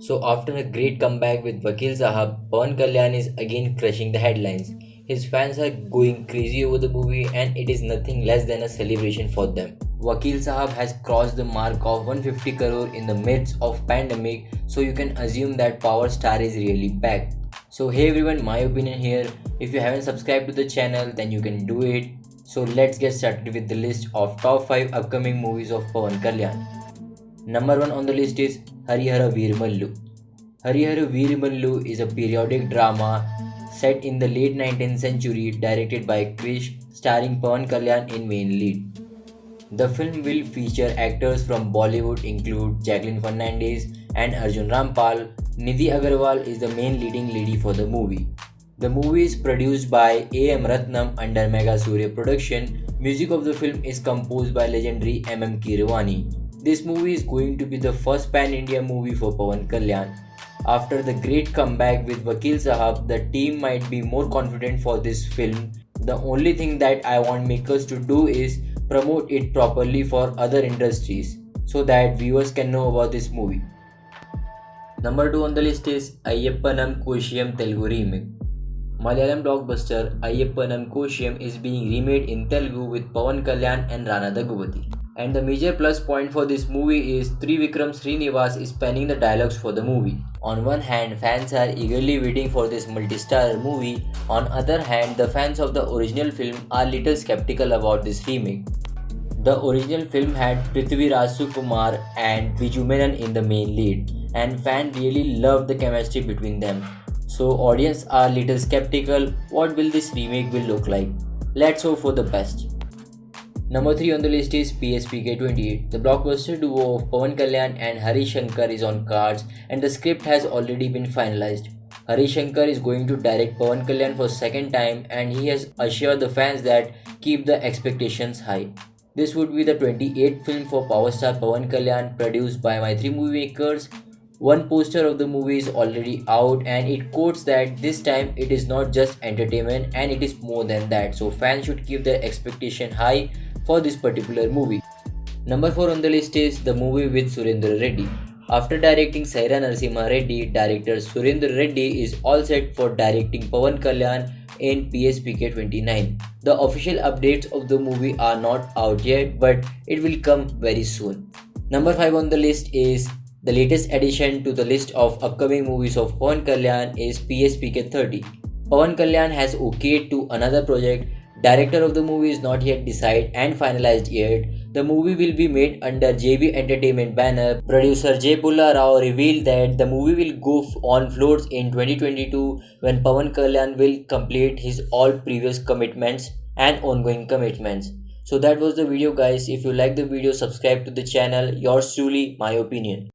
So after a great comeback with Vakil Sahab, Pawan Kalyan is again crushing the headlines. His fans are going crazy over the movie and it is nothing less than a celebration for them. Vakil Sahab has crossed the mark of 150 crore in the midst of pandemic, so you can assume that Power Star is really back. So hey everyone, my opinion here. If you haven't subscribed to the channel, then you can do it. So let's get started with the list of top 5 upcoming movies of Pawan Kalyan. Number 1 on the list is Harihara Veeramallu. Harihara Veeramallu is a periodic drama set in the late 19th century directed by Krish starring Pawan Kalyan in main lead. The film will feature actors from Bollywood include Jacqueline Fernandez and Arjun Rampal. Nidhi Agarwal is the main leading lady for the movie. The movie is produced by A.M. Ratnam under Mega Surya production. Music of the film is composed by legendary M.M. Keeravani. This movie is going to be the first pan-India movie for Pawan Kalyan. After the great comeback with Vakil Sahab, the team might be more confident for this film. The only thing that I want makers to do is promote it properly for other industries so that viewers can know about this movie. Number 2 on the list is Ayyappanam Koshiyam Telugu remake. Malayalam blockbuster Ayyappanam Koshiyam is being remade in Telugu with Pawan Kalyan and Rana Daggubati. And the major plus point for this movie is Trivikram Srinivas is penning the dialogues for the movie. On one hand, fans are eagerly waiting for this multi-star movie. On other hand, the fans of the original film are little skeptical about this remake. The original film had Prithvi Raj Sukumar and Biju Menon in the main lead, and fans really loved the chemistry between them. So audience are little skeptical what will this remake will look like. Let's hope for the best. Number 3 on the list is PSPK 28. The blockbuster duo of Pawan Kalyan and Hari Shankar is on cards and the script has already been finalized. Hari Shankar is going to direct Pawan Kalyan for second time and he has assured the fans that keep the expectations high. This would be the 28th film for power star Pawan Kalyan produced by My3 Movie Makers. One poster of the movie is already out and it quotes that this time it is not just entertainment and it is more than that. So fans should keep their expectation high for this particular movie. Number 4 on the list is the movie with Surendra Reddy. After directing Saira Narasimha Reddy, director Surendra Reddy is all set for directing Pawan Kalyan in PSPK 29. The official updates of the movie are not out yet, but it will come very soon. Number 5 on the list is the latest addition to the list of upcoming movies of Pawan Kalyan is PSPK 30. Pawan Kalyan has okayed to another project. Director of the movie is not yet decided and finalized yet. The movie will be made under JB Entertainment banner. Producer J. Pulla Rao revealed that the movie will go on floats in 2022 when Pawan Kalyan will complete his all previous commitments and ongoing commitments. So that was the video guys. If you like the video, subscribe to the channel. Yours truly, my opinion.